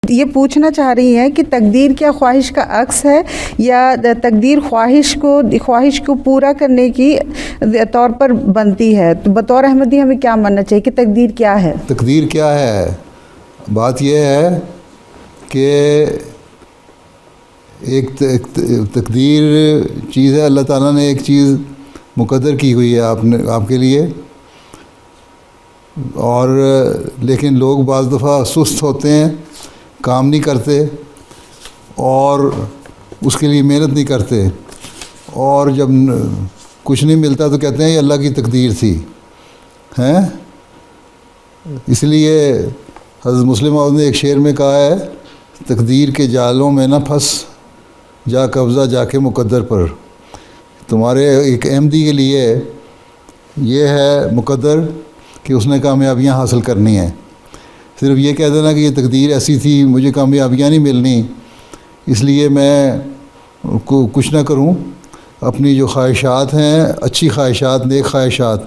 یہ پوچھنا چاہ رہی ہیں کہ تقدیر کیا خواہش کا عکس ہے یا تقدیر خواہش کو پورا کرنے کی طور پر بنتی ہے؟ تو بطور احمدی ہمیں کیا ماننا چاہیے کہ تقدیر کیا ہے؟ تقدیر کیا ہے؟ بات یہ ہے کہ ایک تقدیر چیز ہے، اللہ تعالیٰ نے ایک چیز مقدر کی ہوئی ہے آپ کے لیے، اور لیکن لوگ بعض دفعہ سست ہوتے ہیں، کام نہیں کرتے اور اس کے لیے محنت نہیں کرتے، اور جب کچھ نہیں ملتا تو کہتے ہیں یہ اللہ کی تقدیر تھی ہیں۔ اس لیے حضرت مسلم موعود نے ایک شعر میں کہا ہے، تقدیر کے جالوں میں نہ پھنس، جا قبضہ جا کے مقدر پر۔ تمہارے ایک احمدی کے لیے یہ ہے مقدر کہ اس نے کامیابیاں حاصل کرنی ہیں۔ صرف یہ کہہ دینا کہ یہ تقدیر ایسی تھی، مجھے کامیابیاں نہیں ملنی، اس لیے میں کچھ نہ کروں، اپنی جو خواہشات ہیں، اچھی خواہشات، نیک خواہشات،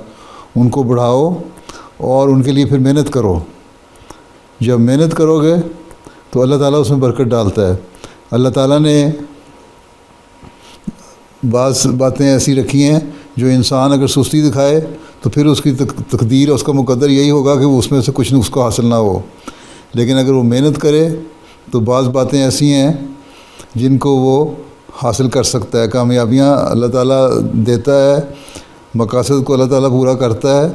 ان کو بڑھاؤ اور ان کے لیے پھر محنت کرو۔ جب محنت کرو گے تو اللہ تعالیٰ اس میں برکت ڈالتا ہے۔ اللہ تعالیٰ نے بعض باتیں ایسی رکھی ہیں جو انسان اگر سستی دکھائے تو پھر اس کی تقدیر، اس کا مقدر یہی ہوگا کہ اس میں سے کچھ اس کو حاصل نہ ہو، لیکن اگر وہ محنت کرے تو بعض باتیں ایسی ہیں جن کو وہ حاصل کر سکتا ہے۔ کامیابیاں اللہ تعالیٰ دیتا ہے، مقاصد کو اللہ تعالیٰ پورا کرتا ہے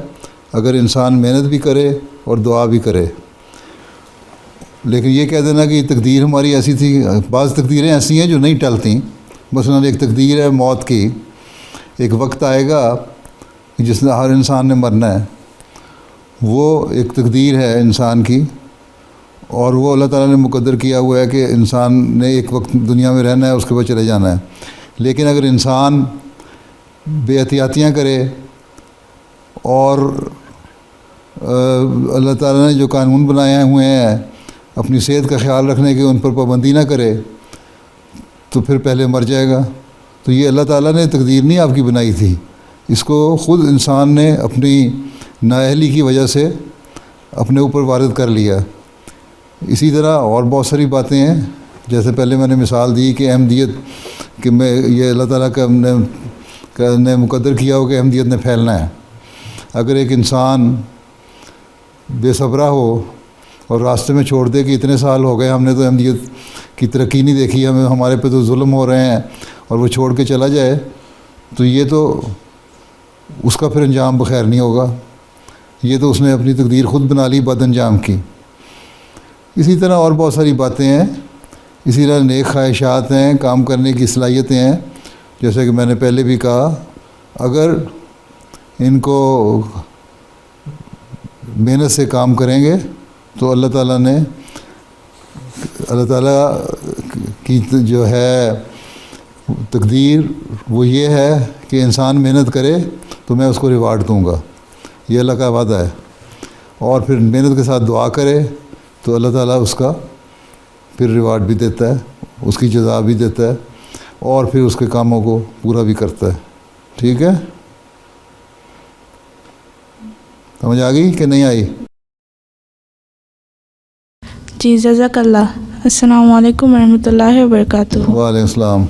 اگر انسان محنت بھی کرے اور دعا بھی کرے۔ لیکن یہ کہہ دینا کہ یہ تقدیر ہماری ایسی تھی، بعض تقدیریں ایسی ہیں جو نہیں ٹلتیں۔ مثلاً ایک تقدیر ہے موت کی، ایک وقت آئے گا جس نے ہر انسان نے مرنا ہے، وہ ایک تقدیر ہے انسان کی، اور وہ اللہ تعالیٰ نے مقدر کیا ہوا ہے کہ انسان نے ایک وقت دنیا میں رہنا ہے، اس کے بعد چلے جانا ہے۔ لیکن اگر انسان بے احتیاطیاں کرے اور اللہ تعالیٰ نے جو قانون بنائے ہوئے ہیں اپنی صحت کا خیال رکھنے کے، ان پر پابندی نہ کرے تو پھر پہلے مر جائے گا۔ تو یہ اللہ تعالیٰ نے تقدیر نہیں آپ کی بنائی تھی، اس کو خود انسان نے اپنی نااہلی کی وجہ سے اپنے اوپر وارد کر لیا۔ اسی طرح اور بہت ساری باتیں ہیں، جیسے پہلے میں نے مثال دی کہ احمدیت کہ میں یہ اللہ تعالیٰ کا نے مقدر کیا ہو کہ احمدیت نے پھیلنا ہے۔ اگر ایک انسان بے صبرہ ہو اور راستے میں چھوڑ دے کہ اتنے سال ہو گئے ہم نے تو احمدیت کی ترقی نہیں دیکھی، ہمارے پہ تو ظلم ہو رہے ہیں، اور وہ چھوڑ کے چلا جائے تو یہ تو اس کا پھر انجام بخیر نہیں ہوگا، یہ تو اس نے اپنی تقدیر خود بنا لی بد انجام کی۔ اسی طرح اور بہت ساری باتیں ہیں، اسی طرح نیک خواہشات ہیں، کام کرنے کی صلاحیتیں ہیں، جیسے کہ میں نے پہلے بھی کہا، اگر ان کو محنت سے کام کریں گے تو اللہ تعالیٰ کی جو ہے تقدیر وہ یہ ہے کہ انسان محنت کرے تو میں اس کو ریوارڈ دوں گا، یہ اللہ کا وعدہ ہے، اور پھر محنت کے ساتھ دعا کرے تو اللہ تعالیٰ اس کا پھر ریوارڈ بھی دیتا ہے، اس کی جزا بھی دیتا ہے، اور پھر اس کے کاموں کو پورا بھی کرتا ہے۔ ٹھیک ہے، سمجھ آ گئی کہ نہیں آئی؟ جی جزاک اللہ۔ السلام علیکم ورحمۃ اللہ وبرکاتہ۔ وعلیکم السلام۔